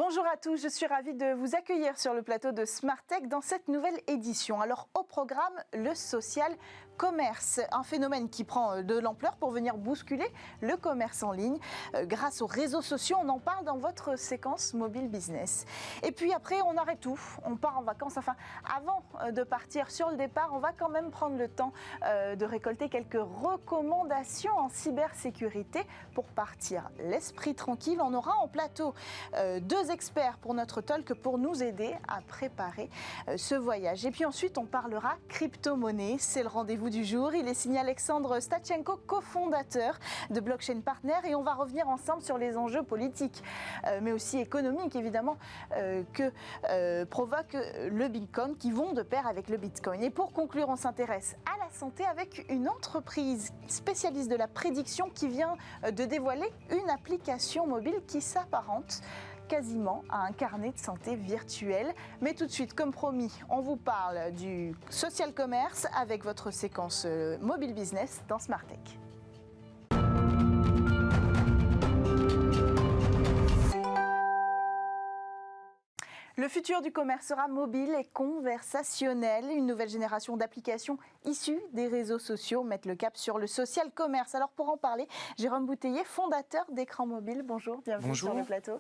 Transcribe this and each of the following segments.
Bonjour à tous, je suis ravie de vous accueillir sur le plateau de Smart Tech dans cette nouvelle édition. Alors au programme, le social commerce, un phénomène qui prend de l'ampleur pour venir bousculer le commerce en ligne. Grâce aux réseaux sociaux, on en parle dans votre séquence mobile business. Et puis après, on arrête tout, on part en vacances. Enfin, avant de partir sur le départ, on va quand même prendre le temps de récolter quelques recommandations en cybersécurité pour partir l'esprit tranquille. On aura en plateau deux experts pour notre talk pour nous aider à préparer ce voyage. Et puis ensuite, on parlera crypto-monnaie. C'est le rendez-vous du jour. Il est signé Alexandre Stachenko, cofondateur de Blockchain Partner. Et on va revenir ensemble sur les enjeux politiques, mais aussi économiques, évidemment, que provoque le Bitcoin, qui vont de pair avec le Bitcoin. Et pour conclure, on s'intéresse à la santé avec une entreprise spécialiste de la prédiction qui vient de dévoiler une application mobile qui s'apparente quasiment à un carnet de santé virtuel. Mais tout de suite, comme promis, on vous parle du social commerce avec votre séquence mobile business dans Smart Tech. Le futur du commerce sera mobile et conversationnel. Une nouvelle génération d'applications issues des réseaux sociaux mettent le cap sur le social commerce. Alors pour en parler, Jérôme Bouteiller, fondateur d'Écran Mobile. Bonjour, bienvenue sur le plateau.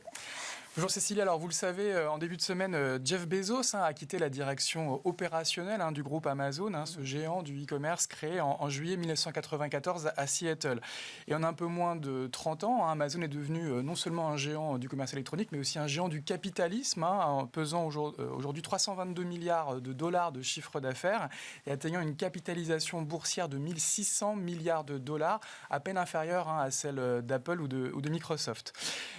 Bonjour Cécilia, alors vous le savez, en début de semaine, Jeff Bezos a quitté la direction opérationnelle du groupe Amazon, ce géant du e-commerce créé en juillet 1994 à Seattle. Et en un peu moins de 30 ans, Amazon est devenu non seulement un géant du commerce électronique, mais aussi un géant du capitalisme, pesant aujourd'hui 322 milliards de dollars de chiffre d'affaires et atteignant une capitalisation boursière de 1600 milliards de dollars, à peine inférieure à celle d'Apple ou de Microsoft.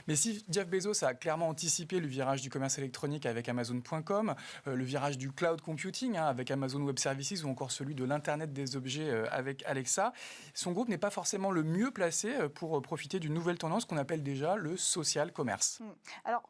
Mais si Jeff Bezos a clairement anticipé le virage du commerce électronique avec Amazon.com, le virage du cloud computing avec Amazon Web Services ou encore celui de l'Internet des objets avec Alexa, son groupe n'est pas forcément le mieux placé pour profiter d'une nouvelle tendance qu'on appelle déjà le social commerce. Alors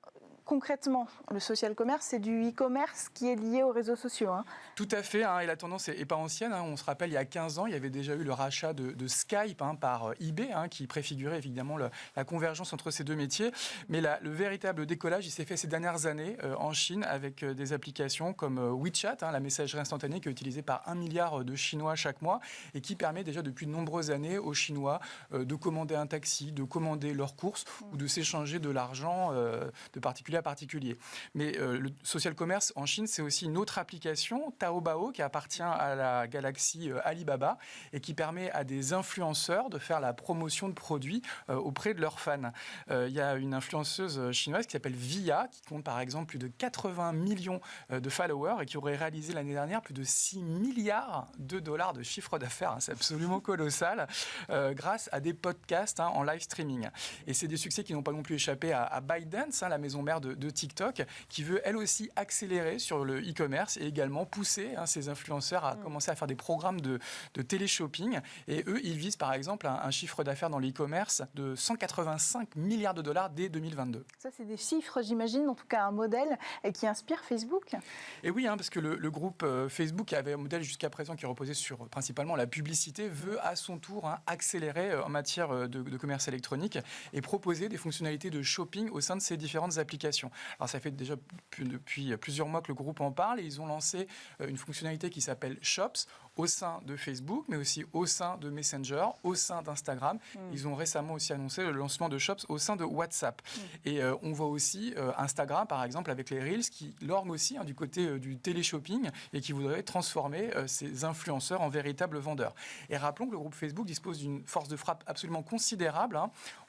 concrètement, le social commerce, c'est du e-commerce qui est lié aux réseaux sociaux. Tout à fait, et la tendance n'est pas ancienne. On se rappelle, il y a 15 ans, il y avait déjà eu le rachat de Skype par eBay, qui préfigurait évidemment la convergence entre ces deux métiers. Mais le véritable décollage, il s'est fait ces dernières années en Chine avec des applications comme WeChat, la messagerie instantanée qui est utilisée par 1 milliard de Chinois chaque mois et qui permet déjà depuis de nombreuses années aux Chinois de commander un taxi, de commander leurs courses ou de s'échanger de l'argent de particulier à particulier. Mais le social commerce en Chine, c'est aussi une autre application, Taobao, qui appartient à la galaxie Alibaba et qui permet à des influenceurs de faire la promotion de produits auprès de leurs fans. Il y a une influenceuse chinoise qui s'appelle Via, qui compte par exemple plus de 80 millions de followers et qui aurait réalisé l'année dernière plus de 6 milliards de dollars de chiffre d'affaires. C'est absolument colossal, grâce à des podcasts en live streaming. Et c'est des succès qui n'ont pas non plus échappé à ByteDance, la maison mère de TikTok, qui veut elle aussi accélérer sur le e-commerce et également pousser ses influenceurs à commencer à faire des programmes de télé-shopping. Et eux, ils visent par exemple un chiffre d'affaires dans l'e-commerce de 185 milliards de dollars dès 2022. Ça, c'est des chiffres, j'imagine, en tout cas un modèle qui inspire Facebook. Et oui, parce que le groupe Facebook, qui avait un modèle jusqu'à présent qui reposait sur principalement la publicité, veut à son tour accélérer en matière de commerce électronique et proposer des fonctionnalités de shopping au sein de ces différentes applications. Alors ça fait déjà depuis plusieurs mois que le groupe en parle et ils ont lancé une fonctionnalité qui s'appelle Shops au sein de Facebook, mais aussi au sein de Messenger, au sein d'Instagram. Ils ont récemment aussi annoncé le lancement de Shops au sein de WhatsApp. Et on voit aussi Instagram, par exemple, avec les Reels, qui lorgne aussi du côté du télé-shopping et qui voudrait transformer ces influenceurs en véritables vendeurs. Et rappelons que le groupe Facebook dispose d'une force de frappe absolument considérable.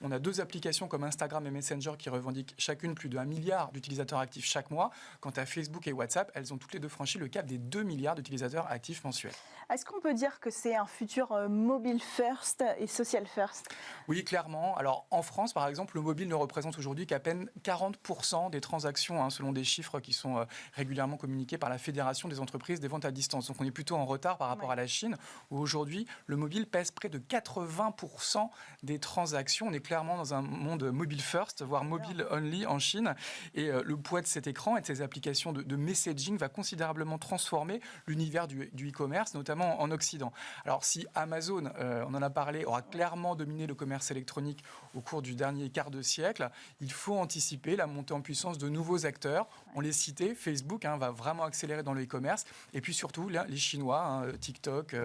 On a deux applications comme Instagram et Messenger qui revendiquent chacune plus de 1 milliard d'utilisateurs actifs chaque mois. Quant à Facebook et WhatsApp, elles ont toutes les deux franchi le cap des 2 milliards d'utilisateurs actifs mensuels. Est-ce qu'on peut dire que c'est un futur mobile first et social first ? Oui, clairement. Alors en France, par exemple, le mobile ne représente aujourd'hui qu'à peine 40% des transactions, selon des chiffres qui sont régulièrement communiqués par la Fédération des entreprises des ventes à distance. Donc on est plutôt en retard par rapport à la Chine, où aujourd'hui, le mobile pèse près de 80% des transactions. On est clairement dans un monde mobile first, voire mobile only en Chine. Et le poids de cet écran et de ces applications de messaging va considérablement transformer l'univers du e-commerce, notamment notamment en Occident. Alors si Amazon, on en a parlé, aura clairement dominé le commerce électronique au cours du dernier quart de siècle, il faut anticiper la montée en puissance de nouveaux acteurs. On les citait, Facebook va vraiment accélérer dans le e-commerce, et puis surtout les Chinois, TikTok,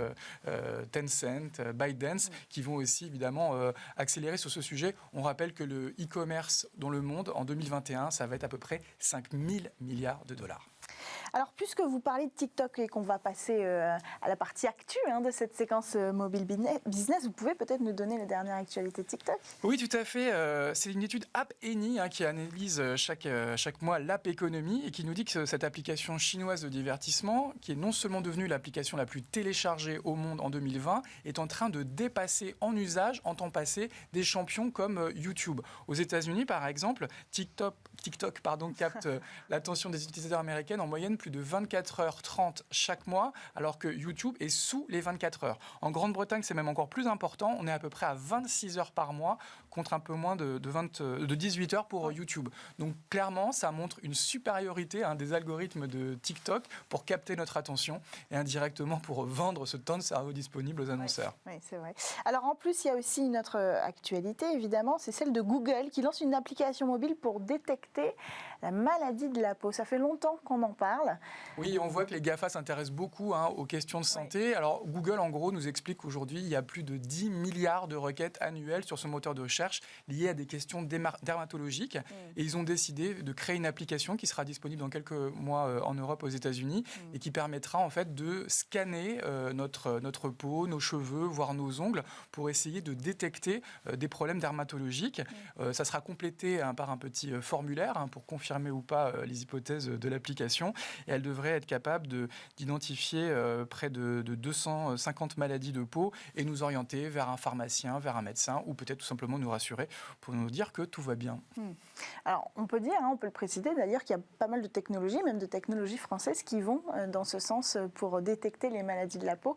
Tencent, ByteDance, qui vont aussi évidemment accélérer sur ce sujet. On rappelle que le e-commerce dans le monde en 2021, ça va être à peu près 5 000 milliards de dollars. Alors, puisque vous parlez de TikTok et qu'on va passer à la partie actu de cette séquence mobile business, vous pouvez peut-être nous donner la dernière actualité de TikTok? Oui, tout à fait. C'est une étude App Annie qui analyse chaque mois l'app économie et qui nous dit que cette application chinoise de divertissement, qui est non seulement devenue l'application la plus téléchargée au monde en 2020, est en train de dépasser en usage, en temps passé, des champions comme YouTube. Aux États-Unis, par exemple, TikTok capte l'attention des utilisateurs américains en moyenne plus de 24h30 chaque mois, alors que YouTube est sous les 24 heures. En Grande-Bretagne, c'est même encore plus important. On est à peu près à 26 heures par mois, contre un peu moins de 18 heures pour YouTube. Donc clairement, ça montre une supériorité des algorithmes de TikTok pour capter notre attention et indirectement pour vendre ce temps de cerveau disponible aux annonceurs. Oui, c'est vrai. Alors en plus, il y a aussi une autre actualité, évidemment, c'est celle de Google qui lance une application mobile pour détecter la maladie de la peau. Ça fait longtemps qu'on en parle. Oui, on voit que les GAFA s'intéressent beaucoup aux questions de santé. Oui. Alors Google, en gros, nous explique qu'aujourd'hui, il y a plus de 10 milliards de requêtes annuelles sur ce moteur de recherche liées à des questions dermatologiques. Et ils ont décidé de créer une application qui sera disponible dans quelques mois en Europe, aux États-Unis, et qui permettra en fait de scanner notre peau, nos cheveux, voire nos ongles, pour essayer de détecter des problèmes dermatologiques. Ça sera complété par un petit formulaire pour confirmer ou pas les hypothèses de l'application. Et elle devrait être capable d'identifier près de 250 maladies de peau et nous orienter vers un pharmacien, vers un médecin, ou peut-être tout simplement nous rassurer pour nous dire que tout va bien. Alors, on peut dire, on peut le préciser d'ailleurs, qu'il y a pas mal de technologies, même de technologies françaises, qui vont dans ce sens pour détecter les maladies de la peau.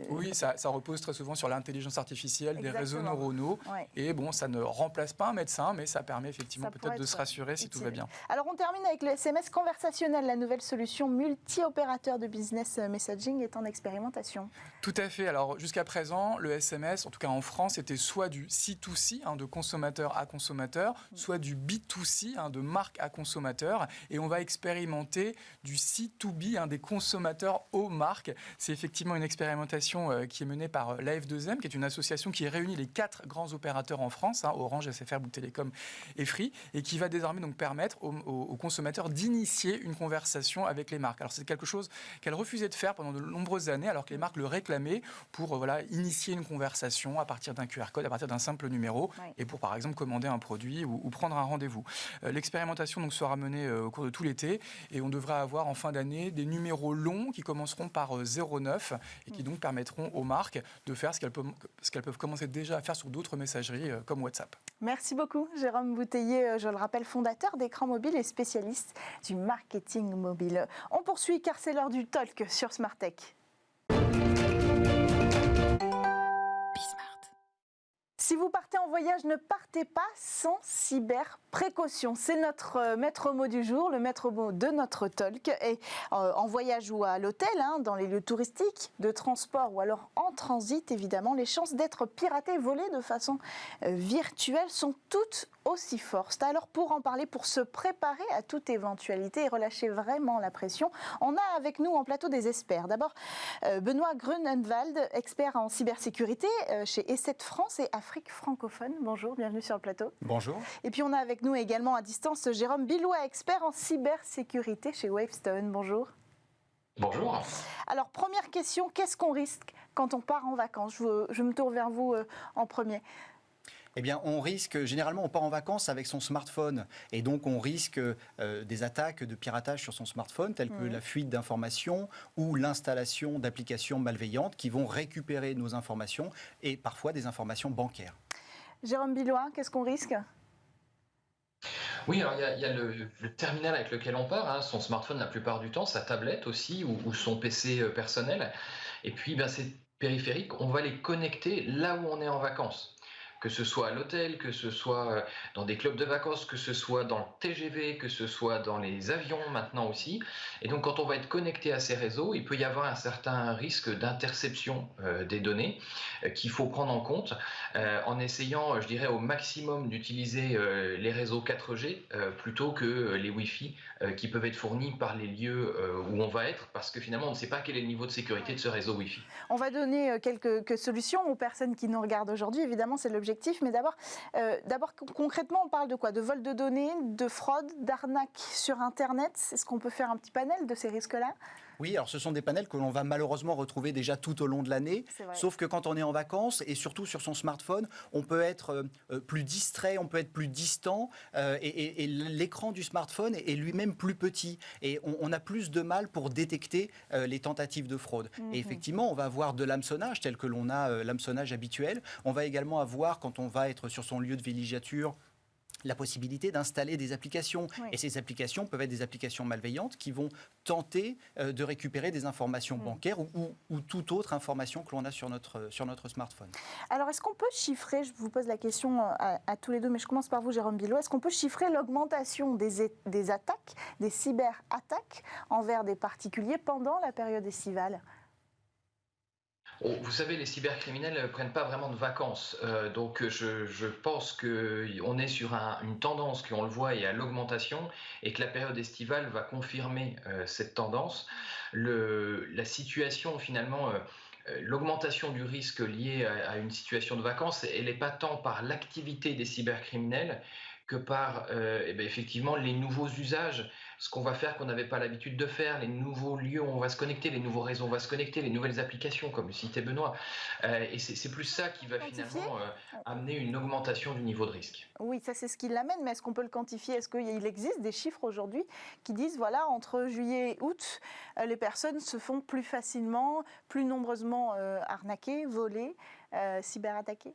Oui, ça repose très souvent sur l'intelligence artificielle, des réseaux neuronaux. Ouais. Et bon, ça ne remplace pas un médecin, mais ça permet effectivement peut-être de se rassurer si tout va bien. Alors, on termine avec le SMS conversationnel. La nouvelle solution multi-opérateur de business messaging est en expérimentation. Tout à fait. Alors, jusqu'à présent, le SMS, en tout cas en France, était soit du C2C, de consommateur à consommateur, soit du B2C, de marque à consommateur. Et on va expérimenter du C2B, des consommateurs aux marques. C'est effectivement une expérimentation qui est menée par l'AF2M, qui est une association qui réunit les 4 grands opérateurs en France, Orange, SFR, Bouygues Télécom et Free, et qui va désormais donc permettre aux consommateurs d'initier une conversation avec les marques. Alors c'est quelque chose qu'elle refusait de faire pendant de nombreuses années, alors que les marques le réclamaient pour initier une conversation à partir d'un QR code, à partir d'un simple numéro, et pour par exemple commander un produit ou prendre un rendez-vous. L'expérimentation donc sera menée au cours de tout l'été, et on devrait avoir en fin d'année des numéros longs qui commenceront par 09 et qui donc permettront aux marques de faire ce qu'elles peuvent commencer déjà à faire sur d'autres messageries comme WhatsApp. Merci beaucoup, Jérôme Bouteiller, je le rappelle, fondateur d'Écran Mobile et spécialiste du marketing mobile. On poursuit car c'est l'heure du talk sur Smartech. Si vous partez en voyage, ne partez pas sans cyber-précaution. C'est notre maître mot du jour, le maître mot de notre talk. Et en voyage ou à l'hôtel, dans les lieux touristiques, de transport ou alors en transit, évidemment, les chances d'être piraté, volé de façon virtuelle sont toutes aussi fortes. Alors pour en parler, pour se préparer à toute éventualité et relâcher vraiment la pression, on a avec nous en plateau des experts. D'abord, Benoît Grunenwald, expert en cybersécurité chez E7 France et Afrique francophone. Bonjour, bienvenue sur le plateau. Bonjour. Et puis on a avec nous également à distance Jérôme Billois, expert en cybersécurité chez Wavestone. Bonjour. Bonjour. Alors première question, qu'est-ce qu'on risque quand on part en vacances? Je me tourne vers vous en premier. Eh bien, généralement, on part en vacances avec son smartphone. Et donc, on risque des attaques de piratage sur son smartphone, telles que la fuite d'informations ou l'installation d'applications malveillantes qui vont récupérer nos informations et parfois des informations bancaires. Jérôme Billois, qu'est-ce qu'on risque ? Oui, alors il y a le terminal avec lequel on part, son smartphone la plupart du temps, sa tablette aussi, ou son PC personnel. Et puis, ces périphériques, on va les connecter là où on est en vacances. que ce soit à l'hôtel, que ce soit dans des clubs de vacances, que ce soit dans le TGV, que ce soit dans les avions maintenant aussi. Et donc quand on va être connecté à ces réseaux, il peut y avoir un certain risque d'interception des données qu'il faut prendre en compte en essayant, je dirais, au maximum d'utiliser les réseaux 4G plutôt que les Wi-Fi qui peuvent être fournis par les lieux où on va être, parce que finalement on ne sait pas quel est le niveau de sécurité de ce réseau Wi-Fi. On va donner quelques solutions aux personnes qui nous regardent aujourd'hui, évidemment c'est l'objectif, mais d'abord concrètement on parle de quoi? De vol de données, de fraude, d'arnaque sur Internet? Est-ce qu'on peut faire un petit panel de ces risques-là? Oui, alors ce sont des panels que l'on va malheureusement retrouver déjà tout au long de l'année, sauf que quand on est en vacances et surtout sur son smartphone, on peut être plus distrait, on peut être plus distant et l'écran du smartphone est lui-même plus petit et on a plus de mal pour détecter les tentatives de fraude. Et effectivement, on va avoir de l'hameçonnage tel que l'on a l'hameçonnage habituel. On va également avoir, quand on va être sur son lieu de villégiature, la possibilité d'installer des applications. Oui. Et ces applications peuvent être des applications malveillantes qui vont tenter de récupérer des informations bancaires ou toute autre information que l'on a sur notre smartphone. Alors, est-ce qu'on peut chiffrer, je vous pose la question à tous les deux, mais je commence par vous, Jérôme Bilot, est-ce qu'on peut chiffrer l'augmentation des attaques, des cyberattaques envers des particuliers pendant la période estivale ? Vous savez, les cybercriminels ne prennent pas vraiment de vacances. Donc, je pense qu'on est sur une tendance, qu'on le voit, et à l'augmentation, et que la période estivale va confirmer cette tendance. La situation, finalement, l'augmentation du risque lié à une situation de vacances, elle n'est pas tant par l'activité des cybercriminels que par effectivement les nouveaux usages, ce qu'on va faire qu'on n'avait pas l'habitude de faire, les nouveaux lieux où on va se connecter, les nouveaux réseaux où on va se connecter, les nouvelles applications, comme le citait Benoît. Et c'est plus ça qui va finalement amener une augmentation du niveau de risque. Oui, ça c'est ce qui l'amène, mais est-ce qu'on peut le quantifier? Est-ce qu'il existe des chiffres aujourd'hui qui disent, voilà, entre juillet et août, les personnes se font plus facilement, plus nombreusement arnaquer, voler, cyberattaquer?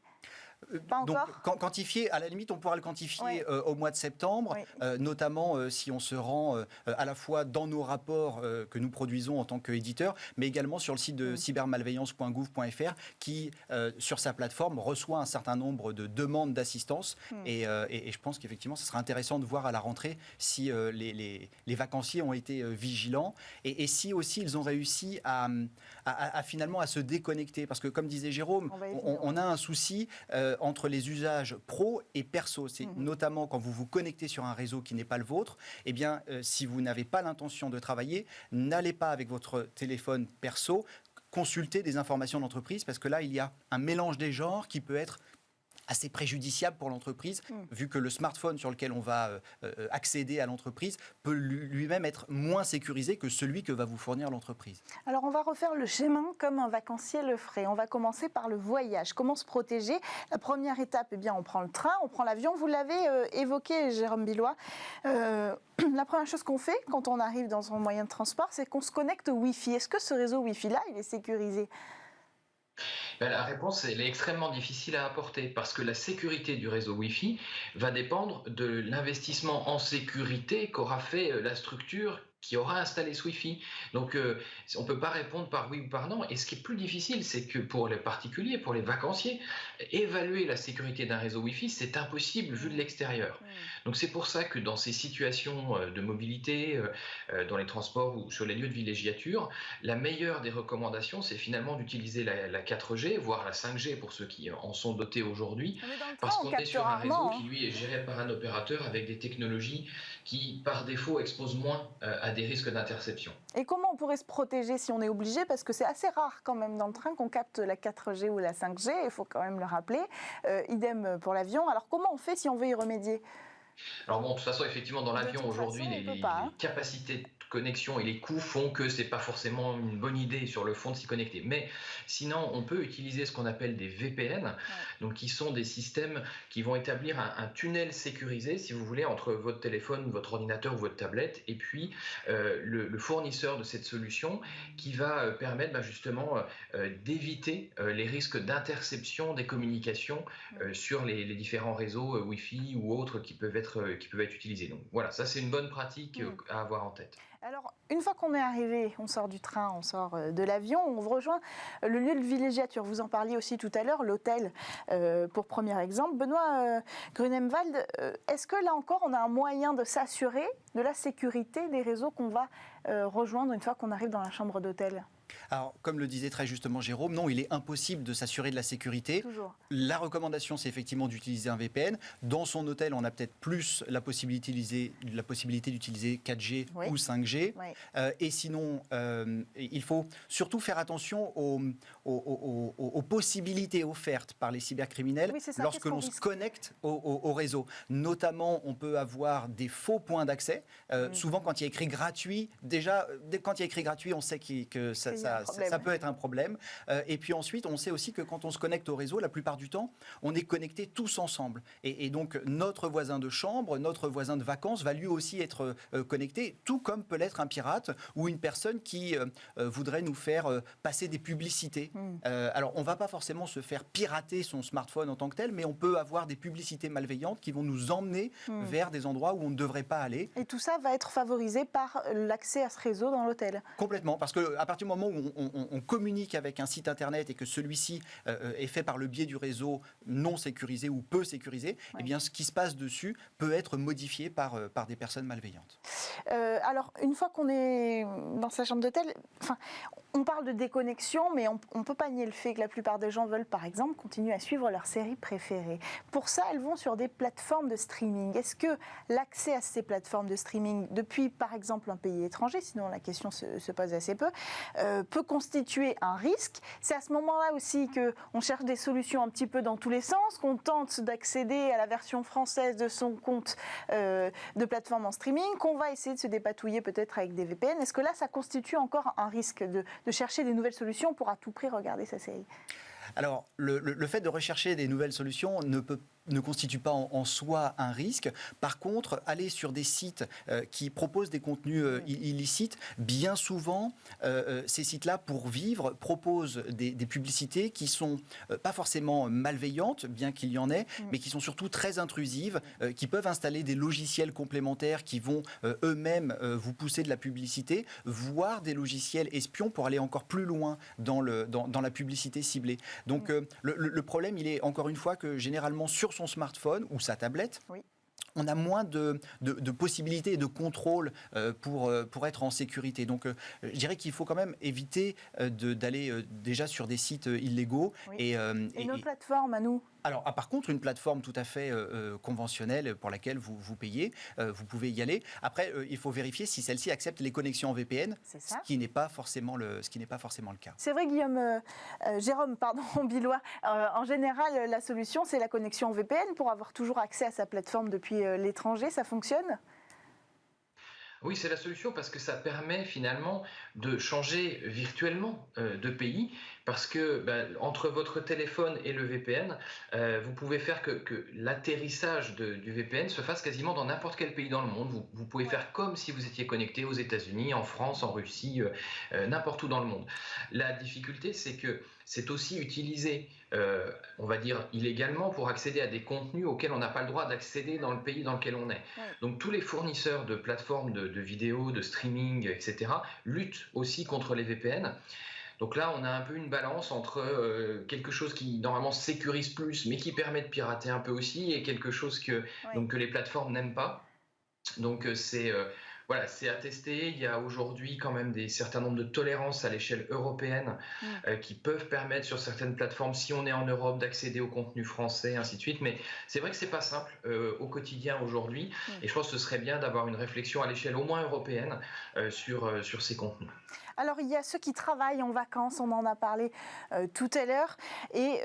Pas encore. Donc, quantifier, à la limite, on pourra le quantifier au mois de septembre, notamment si on se rend à la fois dans nos rapports que nous produisons en tant qu'éditeur, mais également sur le site de cybermalveillance.gouv.fr qui, sur sa plateforme, reçoit un certain nombre de demandes d'assistance. Et je pense qu'effectivement, ce sera intéressant de voir à la rentrée si les vacanciers ont été vigilants et si aussi ils ont réussi à finalement à se déconnecter. Parce que, comme disait Jérôme, on a un souci entre les usages pro et perso. C'est notamment quand vous vous connectez sur un réseau qui n'est pas le vôtre, eh bien, si vous n'avez pas l'intention de travailler, n'allez pas avec votre téléphone perso consulter des informations d'entreprise, parce que là, il y a un mélange des genres qui peut être assez préjudiciable pour l'entreprise, vu que le smartphone sur lequel on va accéder à l'entreprise peut lui-même être moins sécurisé que celui que va vous fournir l'entreprise. Alors on va refaire le schéma comme un vacancier le ferait. On va commencer par le voyage. Comment se protéger? La première étape, eh bien, on prend le train, on prend l'avion. Vous l'avez évoqué, Jérôme Billois. La première chose qu'on fait quand on arrive dans un moyen de transport, c'est qu'on se connecte au Wi-Fi. Est-ce que ce réseau Wi-Fi-là, il est sécurisé? La réponse, elle est extrêmement difficile à apporter parce que la sécurité du réseau Wi-Fi va dépendre de l'investissement en sécurité qu'aura fait la structure qui aura installé ce Wi-Fi. Donc, on ne peut pas répondre par oui ou par non. Et ce qui est plus difficile, c'est que pour les particuliers, pour les vacanciers, évaluer la sécurité d'un réseau Wi-Fi, c'est impossible vu de l'extérieur. Donc, c'est pour ça que dans ces situations de mobilité, dans les transports ou sur les lieux de villégiature, la meilleure des recommandations, c'est finalement d'utiliser la 4G, voire la 5G pour ceux qui en sont dotés aujourd'hui, parce qu'on est sur un réseau qui, lui, est géré par un opérateur avec des technologies qui, par défaut, exposent moins à des risques d'interception. Et comment on pourrait se protéger si on est obligé? Parce que c'est assez rare quand même dans le train qu'on capte la 4G ou la 5G, il faut quand même le rappeler. Idem pour l'avion. Alors comment on fait si on veut y remédier? Alors bon, de toute façon, effectivement, dans l'avion aujourd'hui, les capacités de connexion et les coûts font que c'est pas forcément une bonne idée sur le fond de s'y connecter. Mais sinon, on peut utiliser ce qu'on appelle des VPN, donc qui sont des systèmes qui vont établir un tunnel sécurisé, si vous voulez, entre votre téléphone, votre ordinateur ou votre tablette, et puis le fournisseur de cette solution qui va permettre justement d'éviter les risques d'interception des communications sur les différents réseaux Wi-Fi ou autres qui peuvent être utilisés. Donc voilà, ça c'est une bonne pratique à avoir en tête. Alors, une fois qu'on est arrivé, on sort du train, on sort de l'avion, on rejoint le lieu de villégiature. Vous en parliez aussi tout à l'heure, l'hôtel, pour premier exemple. Benoît Grunemwald, est-ce que là encore, on a un moyen de s'assurer de la sécurité des réseaux qu'on va rejoindre une fois qu'on arrive dans la chambre d'hôtel ? Alors, comme le disait très justement Jérôme, non, il est impossible de s'assurer de la sécurité. Toujours. La recommandation, c'est effectivement d'utiliser un VPN. Dans son hôtel, on a peut-être plus la possibilité d'utiliser 4G Oui. ou 5G. Oui. Et sinon, il faut surtout faire attention aux possibilités offertes par les cybercriminels Oui, c'est ça. lorsque Qu'est-ce qu'on l'on se risque ? connecte au réseau. Notamment, on peut avoir des faux points d'accès. Souvent, quand il y a écrit gratuit, déjà, quand il y a écrit gratuit, on sait que ça peut être un problème. Et puis ensuite, on sait aussi que quand on se connecte au réseau, la plupart du temps, on est connectés tous ensemble. Et donc, notre voisin de chambre, notre voisin de vacances va lui aussi être connecté, tout comme peut l'être un pirate ou une personne qui voudrait nous faire passer des publicités. Alors, on ne va pas forcément se faire pirater son smartphone en tant que tel, mais on peut avoir des publicités malveillantes qui vont nous emmener vers des endroits où on ne devrait pas aller. Et tout ça va être favorisé par l'accès à ce réseau dans l'hôtel. Complètement, parce qu'à partir du moment où on communique avec un site internet et que celui-ci est fait par le biais du réseau non sécurisé ou peu sécurisé, eh bien, ce qui se passe dessus peut être modifié par des personnes malveillantes. Alors, une fois qu'on est dans sa chambre d'hôtel, on parle de déconnexion, mais on ne peut pas nier le fait que la plupart des gens veulent, par exemple, continuer à suivre leurs séries préférées. Pour ça, elles vont sur des plateformes de streaming. Est-ce que l'accès à ces plateformes de streaming, depuis, par exemple, un pays étranger, sinon la question se pose assez peu, peut constituer un risque? C'est à ce moment-là aussi qu'on cherche des solutions un petit peu dans tous les sens, qu'on tente d'accéder à la version française de son compte de plateforme en streaming, qu'on va essayer de se dépatouiller peut-être avec des VPN. Est-ce que là, ça constitue encore un risque de chercher des nouvelles solutions pour à tout prix regarder sa série? Alors, le fait de rechercher des nouvelles solutions ne constitue pas en soi un risque. Par contre, aller sur des sites qui proposent des contenus illicites, bien souvent, ces sites-là, pour vivre, proposent des publicités qui sont pas forcément malveillantes, bien qu'il y en ait, mais qui sont surtout très intrusives, qui peuvent installer des logiciels complémentaires qui vont eux-mêmes vous pousser de la publicité, voire des logiciels espions pour aller encore plus loin dans la publicité ciblée. Donc, le problème, il est encore une fois que généralement sur son smartphone ou sa tablette, on a moins de possibilités et de contrôle pour être en sécurité. Donc, je dirais qu'il faut quand même éviter d'aller déjà sur des sites illégaux. Et nos plateformes à nous? Alors, par contre, une plateforme tout à fait conventionnelle pour laquelle vous payez, vous pouvez y aller. Après, il faut vérifier si celle-ci accepte les connexions en VPN, ce qui n'est pas forcément le cas. C'est vrai, Jérôme Billois. En général, la solution, c'est la connexion en VPN pour avoir toujours accès à sa plateforme depuis l'étranger. Ça fonctionne ? Oui, c'est la solution parce que ça permet finalement de changer virtuellement de pays parce que entre votre téléphone et le VPN, vous pouvez faire que l'atterrissage du VPN se fasse quasiment dans n'importe quel pays dans le monde. Vous pouvez faire comme si vous étiez connecté aux États-Unis, en France, en Russie, n'importe où dans le monde. La difficulté, c'est que c'est aussi utilisé, on va dire, illégalement pour accéder à des contenus auxquels on n'a pas le droit d'accéder dans le pays dans lequel on est. Donc tous les fournisseurs de plateformes de vidéos, de streaming, etc. luttent aussi contre les VPN. Donc là, on a un peu une balance entre quelque chose qui normalement sécurise plus, mais qui permet de pirater un peu aussi, et quelque chose que les plateformes n'aiment pas. Donc c'est à tester. Il y a aujourd'hui quand même certains nombres de tolérances à l'échelle européenne qui peuvent permettre sur certaines plateformes, si on est en Europe, d'accéder au contenu français, ainsi de suite. Mais c'est vrai que c'est pas simple au quotidien aujourd'hui. Et je pense que ce serait bien d'avoir une réflexion à l'échelle au moins européenne sur ces contenus. Alors, il y a ceux qui travaillent en vacances, on en a parlé tout à l'heure, et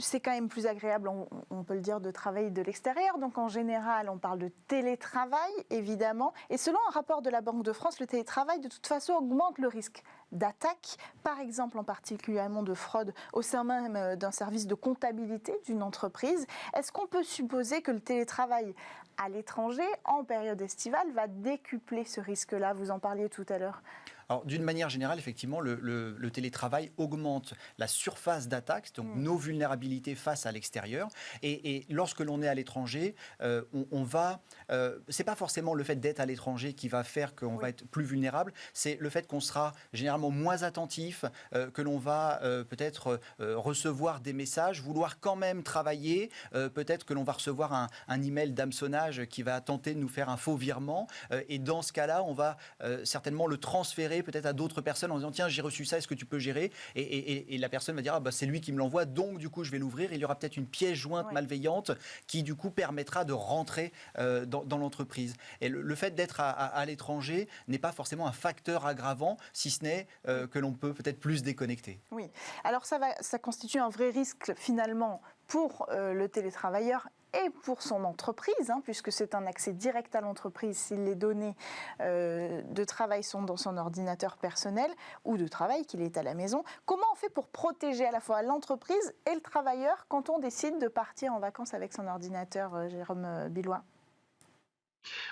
c'est quand même plus agréable, on peut le dire, de travailler de l'extérieur. Donc, en général, on parle de télétravail, évidemment. Et selon un rapport de la Banque de France, le télétravail, de toute façon, augmente le risque d'attaque, par exemple, en particulièrement de fraude au sein même d'un service de comptabilité d'une entreprise. Est-ce qu'on peut supposer que le télétravail à l'étranger, en période estivale, va décupler ce risque-là? Vous en parliez tout à l'heure. Alors, d'une manière générale, effectivement, le télétravail augmente la surface d'attaque, donc nos vulnérabilités face à l'extérieur. Et lorsque l'on est à l'étranger, c'est pas forcément le fait d'être à l'étranger qui va faire qu'on va être plus vulnérable, c'est le fait qu'on sera généralement moins attentif, que l'on va peut-être recevoir des messages, vouloir quand même travailler, peut-être que l'on va recevoir un email d'hameçonnage qui va tenter de nous faire un faux virement, et dans ce cas-là, on va certainement le transférer peut-être à d'autres personnes en disant tiens, j'ai reçu ça, est-ce que tu peux gérer, et la personne va dire c'est lui qui me l'envoie, donc du coup je vais l'ouvrir. Il y aura peut-être une pièce jointe malveillante qui du coup permettra de rentrer dans l'entreprise. Et le fait d'être à l'étranger n'est pas forcément un facteur aggravant, si ce n'est que l'on peut peut-être plus déconnecter. Oui, alors ça constitue un vrai risque finalement pour le télétravailleur et pour son entreprise, puisque c'est un accès direct à l'entreprise si les données de travail sont dans son ordinateur personnel ou de travail qu'il est à la maison. Comment on fait pour protéger à la fois l'entreprise et le travailleur quand on décide de partir en vacances avec son ordinateur, Jérôme Billois ?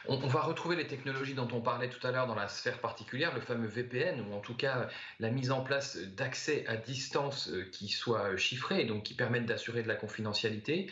On va retrouver les technologies dont on parlait tout à l'heure dans la sphère particulière, le fameux VPN, ou en tout cas la mise en place d'accès à distance qui soit chiffré, et donc qui permettent d'assurer de la confidentialité.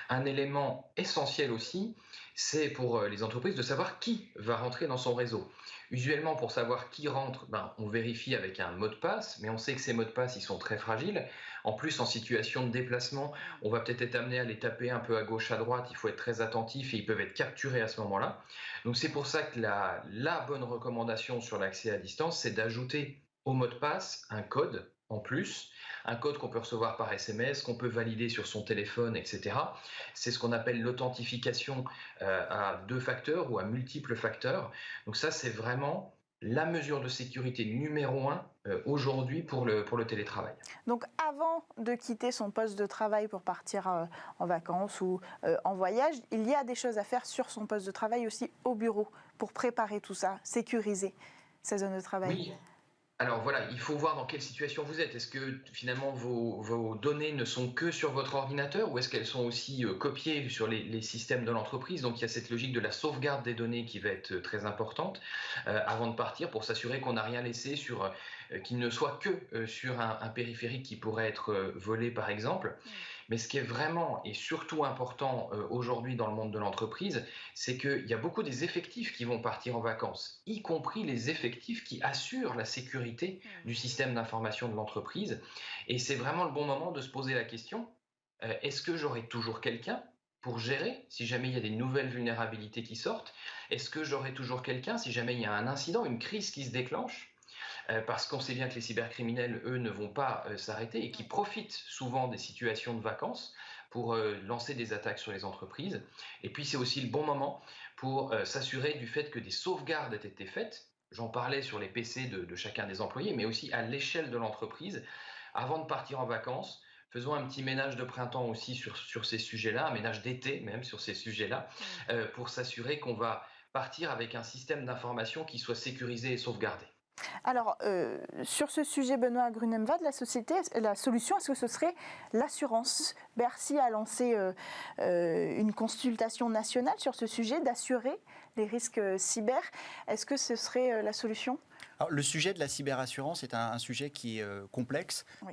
Un élément essentiel aussi, c'est pour les entreprises de savoir qui va rentrer dans son réseau. Usuellement, pour savoir qui rentre, on vérifie avec un mot de passe, mais on sait que ces mots de passe, ils sont très fragiles. En plus, en situation de déplacement, on va peut-être être amené à les taper un peu à gauche, à droite. Il faut être très attentif et ils peuvent être capturés à ce moment-là. Donc, c'est pour ça que la bonne recommandation sur l'accès à distance, c'est d'ajouter au mot de passe un code en plus, un code qu'on peut recevoir par SMS, qu'on peut valider sur son téléphone, etc. C'est ce qu'on appelle l'authentification à 2 facteurs ou à multiples facteurs. Donc ça, c'est vraiment la mesure de sécurité numéro 1 aujourd'hui pour le télétravail. Donc avant de quitter son poste de travail pour partir en vacances ou en voyage, il y a des choses à faire sur son poste de travail aussi au bureau pour préparer tout ça, sécuriser sa zone de travail. Oui. Alors voilà, il faut voir dans quelle situation vous êtes. Est-ce que finalement vos données ne sont que sur votre ordinateur ou est-ce qu'elles sont aussi copiées sur les systèmes de l'entreprise? Donc il y a cette logique de la sauvegarde des données qui va être très importante avant de partir pour s'assurer qu'on n'a rien laissé qu'il ne soit que sur un périphérique qui pourrait être volé par exemple. Mais ce qui est vraiment et surtout important aujourd'hui dans le monde de l'entreprise, c'est qu'il y a beaucoup des effectifs qui vont partir en vacances, y compris les effectifs qui assurent la sécurité du système d'information de l'entreprise. Et c'est vraiment le bon moment de se poser la question, est-ce que j'aurai toujours quelqu'un pour gérer si jamais il y a des nouvelles vulnérabilités qui sortent? Est-ce que j'aurai toujours quelqu'un si jamais il y a un incident, une crise qui se déclenche? Parce qu'on sait bien que les cybercriminels, eux, ne vont pas s'arrêter et qui profitent souvent des situations de vacances pour lancer des attaques sur les entreprises. Et puis, c'est aussi le bon moment pour s'assurer du fait que des sauvegardes aient été faites. J'en parlais sur les PC de chacun des employés, mais aussi à l'échelle de l'entreprise. Avant de partir en vacances, faisons un petit ménage de printemps aussi sur ces sujets-là, un ménage d'été même sur ces sujets-là, pour s'assurer qu'on va partir avec un système d'information qui soit sécurisé et sauvegardé. Alors, sur ce sujet, Benoît Grunemvad, la solution, est-ce que ce serait l'assurance? Bercy a lancé une consultation nationale sur ce sujet, d'assurer les risques cyber. Est-ce que ce serait la solution? Alors, le sujet de la cyberassurance est un sujet qui est complexe. Oui.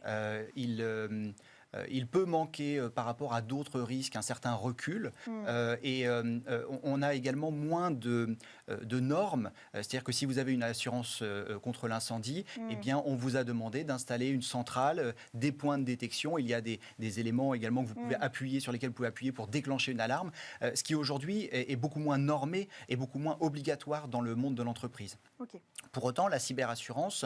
Il peut manquer par rapport à d'autres risques un certain recul et on a également moins de normes. C'est-à-dire que si vous avez une assurance contre l'incendie, eh bien, on vous a demandé d'installer une centrale, des points de détection. Il y a des éléments également que vous pouvez appuyer, sur lesquels vous pouvez appuyer pour déclencher une alarme, ce qui aujourd'hui est beaucoup moins normé et beaucoup moins obligatoire dans le monde de l'entreprise. Okay. Pour autant, la cyberassurance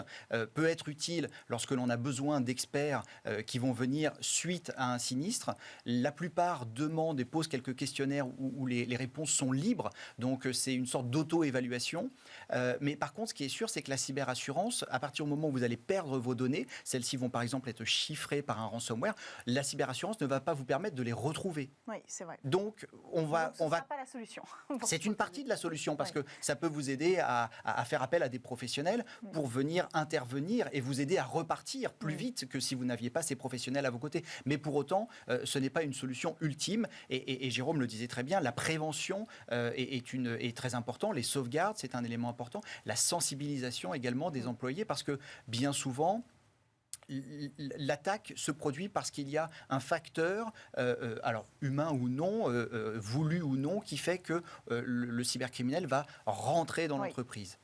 peut être utile lorsque l'on a besoin d'experts qui vont venir suite à un sinistre. La plupart demandent et posent quelques questionnaires où les réponses sont libres, donc c'est une sorte d'auto-évaluation. Mais par contre, ce qui est sûr, c'est que la cyberassurance, à partir du moment où vous allez perdre vos données, celles-ci vont par exemple être chiffrées par un ransomware, la cyberassurance ne va pas vous permettre de les retrouver. Oui, c'est vrai. Donc, ce sera pas la solution. C'est une partie de la solution parce que ça peut vous aider à faire appel à des professionnels pour venir intervenir et vous aider à repartir plus vite que si vous n'aviez pas ces professionnels à vos côtés. sécurité. Mais pour autant, ce n'est pas une solution ultime. Et Jérôme le disait très bien, la prévention est très importante. Les sauvegardes, c'est un élément important. La sensibilisation également des employés, parce que bien souvent, l'attaque se produit parce qu'il y a un facteur, alors humain ou non, voulu ou non, qui fait que le cybercriminel va rentrer dans l'entreprise.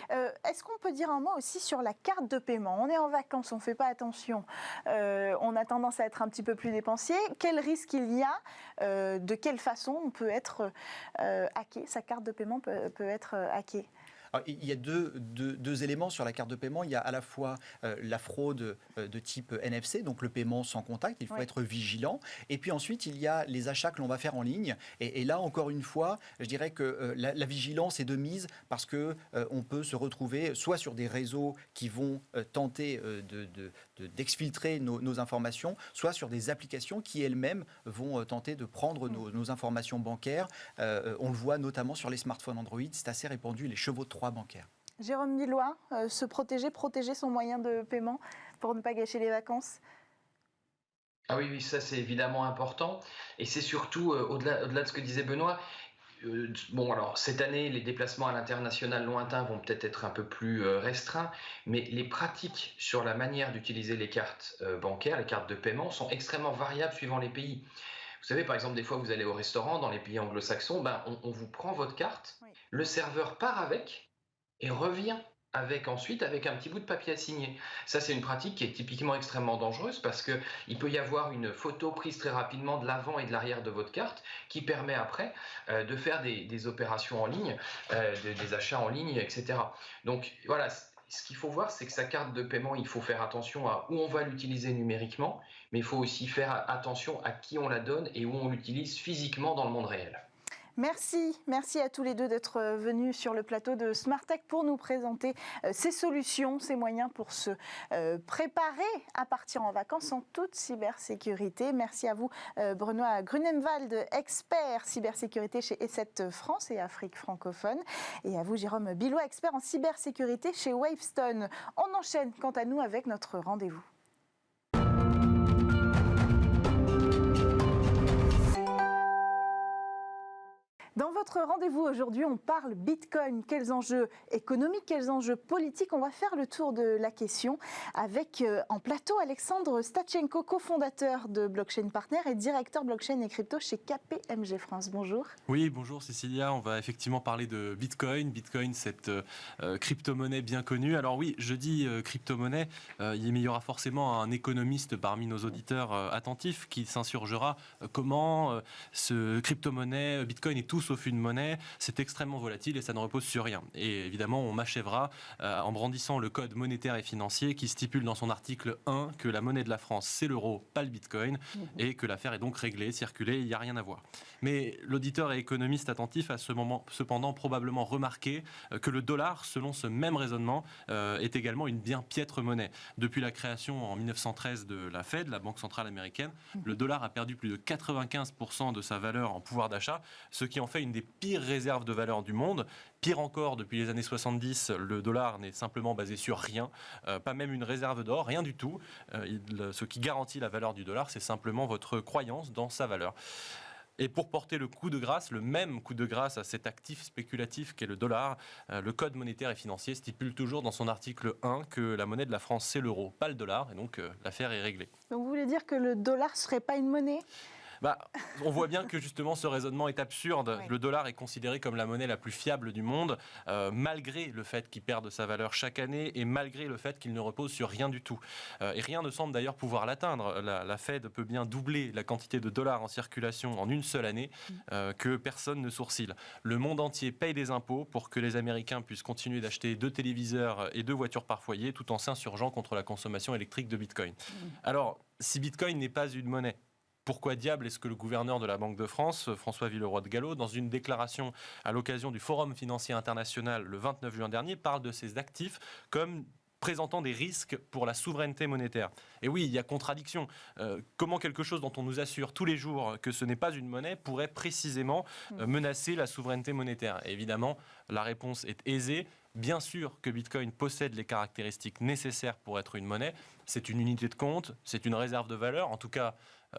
Est-ce qu'on peut dire un mot aussi sur la carte de paiement? On est en vacances, on ne fait pas attention, on a tendance à être un petit peu plus dépensier. Quel risque il y a? De quelle façon on peut être hacké? Sa carte de paiement peut être hackée? Alors, il y a deux éléments sur la carte de paiement. Il y a à la fois la fraude de type NFC, donc le paiement sans contact, il faut être vigilant. Et puis ensuite, il y a les achats que l'on va faire en ligne. Et là, encore une fois, je dirais que la vigilance est de mise parce qu'on peut se retrouver soit sur des réseaux qui vont tenter d'exfiltrer nos informations, soit sur des applications qui elles-mêmes vont tenter de prendre nos informations bancaires. On le voit notamment sur les smartphones Android, c'est assez répandu, les chevaux de Troie bancaires. Jérôme Millois, se protéger son moyen de paiement pour ne pas gâcher les vacances? Ah oui, ça c'est évidemment important. Et c'est surtout, au-delà de ce que disait Benoît, bon, alors cette année, les déplacements à l'international lointain vont peut-être être un peu plus restreints, mais les pratiques sur la manière d'utiliser les cartes bancaires, les cartes de paiement, sont extrêmement variables suivant les pays. Vous savez, par exemple, des fois, vous allez au restaurant, dans les pays anglo-saxons, on vous prend votre carte, le serveur part avec et revient ensuite avec un petit bout de papier à signer. Ça, c'est une pratique qui est typiquement extrêmement dangereuse parce qu'il peut y avoir une photo prise très rapidement de l'avant et de l'arrière de votre carte qui permet après de faire des opérations en ligne, des achats en ligne, etc. Donc voilà, ce qu'il faut voir, c'est que sa carte de paiement, il faut faire attention à où on va l'utiliser numériquement, mais il faut aussi faire attention à qui on la donne et où on l'utilise physiquement dans le monde réel. Merci à tous les deux d'être venus sur le plateau de Smartech pour nous présenter ces solutions, ces moyens pour se préparer à partir en vacances en toute cybersécurité. Merci à vous Benoît Grunemwald, expert cybersécurité chez E7 France et Afrique francophone, et à vous Jérôme Millois, expert en cybersécurité chez Wavestone. On enchaîne quant à nous avec notre rendez-vous. Dans votre rendez-vous aujourd'hui, on parle Bitcoin. Quels enjeux économiques, quels enjeux politiques? On va faire le tour de la question avec en plateau Alexandre Stachenko, cofondateur de Blockchain Partner et directeur blockchain et crypto chez KPMG France. Bonjour. Oui, bonjour Cécilia. On va effectivement parler de Bitcoin. Bitcoin, cette crypto-monnaie bien connue. Alors oui, je dis crypto-monnaie, il y aura forcément un économiste parmi nos auditeurs attentifs qui s'insurgera comment ce crypto-monnaie, Bitcoin est tout sauf une monnaie, c'est extrêmement volatile et ça ne repose sur rien. Et évidemment, on m'achèvera en brandissant le code monétaire et financier qui stipule dans son article 1 que la monnaie de la France, c'est l'euro, pas le Bitcoin, et que l'affaire est donc réglée, circulée, il n'y a rien à voir. Mais l'auditeur et économiste attentif a cependant probablement remarqué que le dollar, selon ce même raisonnement, est également une bien piètre monnaie. Depuis la création en 1913 de la Fed, la Banque centrale américaine, le dollar a perdu plus de 95% de sa valeur en pouvoir d'achat, ce qui en fait une des pires réserves de valeur du monde. Pire encore, depuis les années 70, le dollar n'est simplement basé sur rien, pas même une réserve d'or, rien du tout. Ce qui garantit la valeur du dollar, c'est simplement votre croyance dans sa valeur. Et pour porter le coup de grâce, le même coup de grâce à cet actif spéculatif qu'est le dollar, le Code monétaire et financier stipule toujours dans son article 1 que la monnaie de la France, c'est l'euro, pas le dollar, et donc l'affaire est réglée. Donc vous voulez dire que le dollar ne serait pas une monnaie ? On voit bien que justement ce raisonnement est absurde. Oui. Le dollar est considéré comme la monnaie la plus fiable du monde, malgré le fait qu'il perde sa valeur chaque année et malgré le fait qu'il ne repose sur rien du tout. Et rien ne semble d'ailleurs pouvoir l'atteindre. La Fed peut bien doubler la quantité de dollars en circulation en une seule année, que personne ne sourcille. Le monde entier paye des impôts pour que les Américains puissent continuer d'acheter 2 téléviseurs et 2 voitures par foyer, tout en s'insurgeant contre la consommation électrique de Bitcoin. Alors, si Bitcoin n'est pas une monnaie, pourquoi diable est-ce que le gouverneur de la Banque de France, François Villeroy de Galhau, dans une déclaration à l'occasion du Forum financier international le 29 juin dernier, parle de ces actifs comme présentant des risques pour la souveraineté monétaire? Et oui, il y a contradiction. Comment quelque chose dont on nous assure tous les jours que ce n'est pas une monnaie pourrait précisément menacer la souveraineté monétaire? Et évidemment, la réponse est aisée. Bien sûr que Bitcoin possède les caractéristiques nécessaires pour être une monnaie. c'est une unité de compte, c'est une réserve de valeur, en tout cas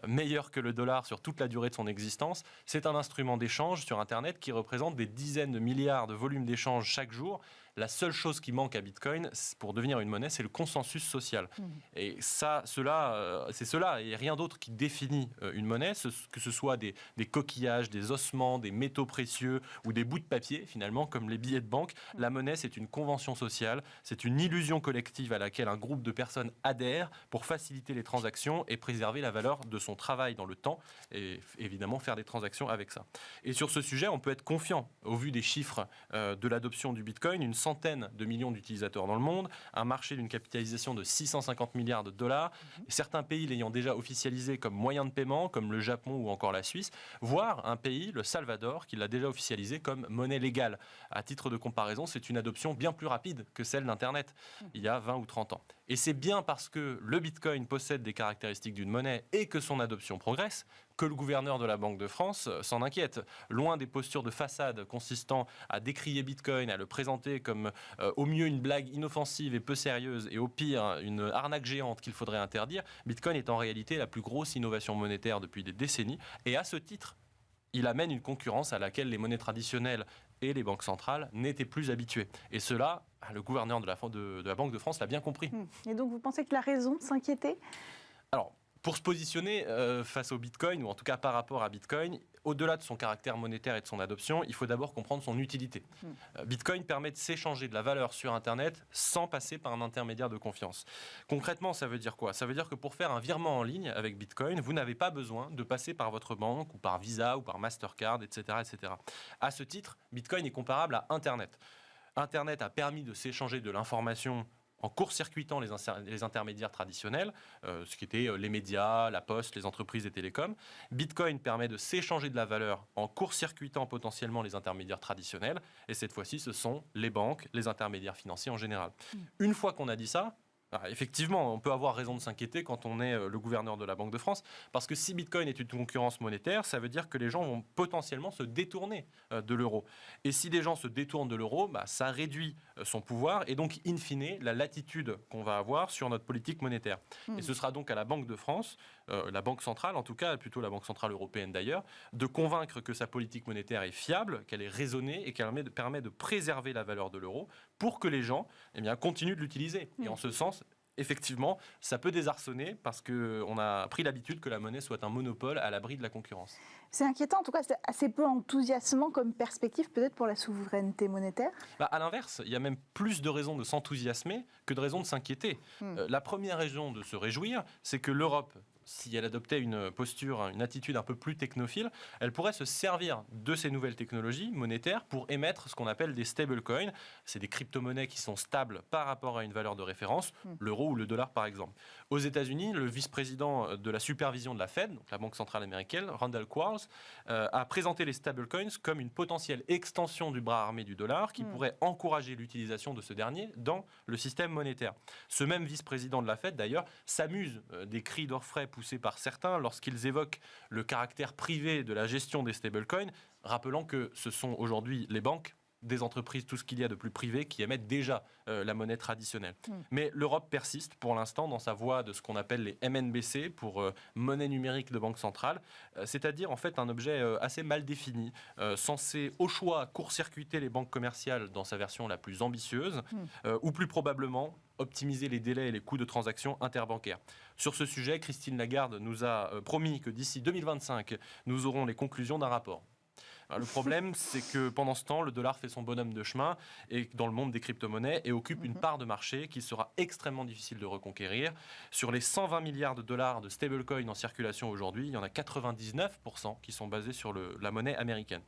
meilleur que le dollar sur toute la durée de son existence. C'est un instrument d'échange sur Internet qui représente des dizaines de milliards de volumes d'échanges chaque jour. La seule chose qui manque à Bitcoin pour devenir une monnaie, c'est le consensus social. Et c'est cela et rien d'autre qui définit une monnaie, que ce soit des coquillages, des ossements, des métaux précieux ou des bouts de papier, finalement, comme les billets de banque. La monnaie, c'est une convention sociale, c'est une illusion collective à laquelle un groupe de personnes adhèrent pour faciliter les transactions et préserver la valeur de son travail dans le temps et évidemment faire des transactions avec ça. Et sur ce sujet, on peut être confiant au vu des chiffres de l'adoption du Bitcoin, une centaine de millions d'utilisateurs dans le monde, un marché d'une capitalisation de 650 milliards de dollars, certains pays l'ayant déjà officialisé comme moyen de paiement, comme le Japon ou encore la Suisse, voire un pays, le Salvador, qui l'a déjà officialisé comme monnaie légale. À titre de comparaison, c'est une adoption bien plus rapide que celle d'Internet, il y a 20 ou 30 ans. Et c'est bien parce que le Bitcoin possède des caractéristiques d'une monnaie et que son adoption progresse que le gouverneur de la Banque de France s'en inquiète. Loin des postures de façade consistant à décrier Bitcoin, à le présenter comme au mieux une blague inoffensive et peu sérieuse et au pire une arnaque géante qu'il faudrait interdire, Bitcoin est en réalité la plus grosse innovation monétaire depuis des décennies et à ce titre, il amène une concurrence à laquelle les monnaies traditionnelles et les banques centrales n'étaient plus habituées. Et cela, le gouverneur de la Banque de France l'a bien compris. Et donc vous pensez qu'il a raison de s'inquiéter ? Alors, pour se positionner face au Bitcoin, ou en tout cas par rapport à Bitcoin, au-delà de son caractère monétaire et de son adoption, il faut d'abord comprendre son utilité. Bitcoin permet de s'échanger de la valeur sur Internet sans passer par un intermédiaire de confiance. Concrètement, ça veut dire quoi ? Ça veut dire que pour faire un virement en ligne avec Bitcoin, vous n'avez pas besoin de passer par votre banque ou par Visa ou par Mastercard, etc., etc. À ce titre, Bitcoin est comparable à Internet. Internet a permis de s'échanger de l'information en court-circuitant les intermédiaires traditionnels, ce qui étaient les médias, la poste, les entreprises et télécoms. Bitcoin permet de s'échanger de la valeur en court-circuitant potentiellement les intermédiaires traditionnels. Et cette fois-ci, ce sont les banques, les intermédiaires financiers en général. Une fois qu'on a dit ça, effectivement, on peut avoir raison de s'inquiéter quand on est le gouverneur de la Banque de France, parce que si Bitcoin est une concurrence monétaire, ça veut dire que les gens vont potentiellement se détourner de l'euro. Et si les gens se détournent de l'euro, ça réduit son pouvoir et donc, in fine, la latitude qu'on va avoir sur notre politique monétaire. Et ce sera donc à la Banque de France, la Banque centrale en tout cas, plutôt la Banque centrale européenne d'ailleurs, de convaincre que sa politique monétaire est fiable, qu'elle est raisonnée et qu'elle permet de préserver la valeur de l'euro pour que les gens continuent de l'utiliser. Et en ce sens, effectivement, ça peut désarçonner parce qu'on a pris l'habitude que la monnaie soit un monopole à l'abri de la concurrence. C'est inquiétant, en tout cas, c'est assez peu enthousiasmant comme perspective peut-être pour la souveraineté monétaire. À l'inverse, il y a même plus de raisons de s'enthousiasmer que de raisons de s'inquiéter. La première raison de se réjouir, c'est que l'Europe, si elle adoptait une posture, une attitude un peu plus technophile, elle pourrait se servir de ces nouvelles technologies monétaires pour émettre ce qu'on appelle des stablecoins. C'est des crypto-monnaies qui sont stables par rapport à une valeur de référence, l'euro ou le dollar par exemple. Aux États-Unis, le vice-président de la supervision de la Fed, donc la Banque centrale américaine, Randall Quarles, a présenté les stablecoins comme une potentielle extension du bras armé du dollar qui pourrait encourager l'utilisation de ce dernier dans le système monétaire. Ce même vice-président de la Fed, d'ailleurs, s'amuse des cris d'orfraie poussés par certains lorsqu'ils évoquent le caractère privé de la gestion des stablecoins, rappelant que ce sont aujourd'hui les banques, des entreprises, tout ce qu'il y a de plus privé qui émettent déjà la monnaie traditionnelle. Mais l'Europe persiste pour l'instant dans sa voie de ce qu'on appelle les MNBC, pour monnaie numérique de banque centrale, c'est-à-dire en fait un objet assez mal défini, censé au choix court-circuiter les banques commerciales dans sa version la plus ambitieuse, ou plus probablement optimiser les délais et les coûts de transaction interbancaires. Sur ce sujet, Christine Lagarde nous a promis que d'ici 2025, nous aurons les conclusions d'un rapport. Le problème, c'est que pendant ce temps, le dollar fait son bonhomme de chemin et dans le monde des crypto-monnaies et occupe une part de marché qu'il sera extrêmement difficile de reconquérir. Sur les 120 milliards de dollars de stablecoins en circulation aujourd'hui, il y en a 99% qui sont basés sur la monnaie américaine.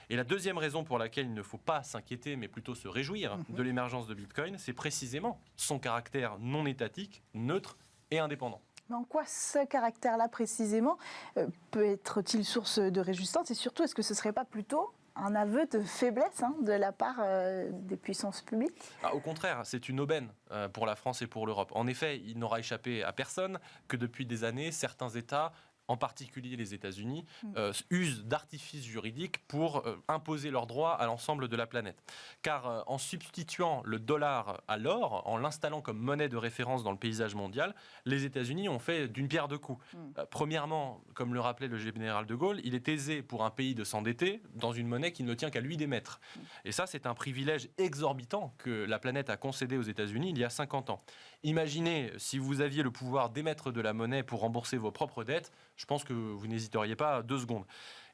Et la deuxième raison pour laquelle il ne faut pas s'inquiéter, mais plutôt se réjouir de l'émergence de Bitcoin, c'est précisément son caractère non étatique, neutre et indépendant. Mais en quoi ce caractère-là, précisément, peut être-t-il source de résistance ? Et surtout, est-ce que ce ne serait pas plutôt un aveu de faiblesse de la part des puissances publiques ? Au contraire, c'est une aubaine pour la France et pour l'Europe. En effet, il n'aura échappé à personne que depuis des années, certains États en particulier les États-Unis, usent d'artifices juridiques pour imposer leurs droits à l'ensemble de la planète. Car en substituant le dollar à l'or, en l'installant comme monnaie de référence dans le paysage mondial, les États-Unis ont fait d'une pierre deux coups. Premièrement, comme le rappelait le général de Gaulle, il est aisé pour un pays de s'endetter dans une monnaie qui ne tient qu'à lui d'émettre. Et ça, c'est un privilège exorbitant que la planète a concédé aux États-Unis il y a 50 ans. Imaginez si vous aviez le pouvoir d'émettre de la monnaie pour rembourser vos propres dettes, je pense que vous n'hésiteriez pas 2 secondes.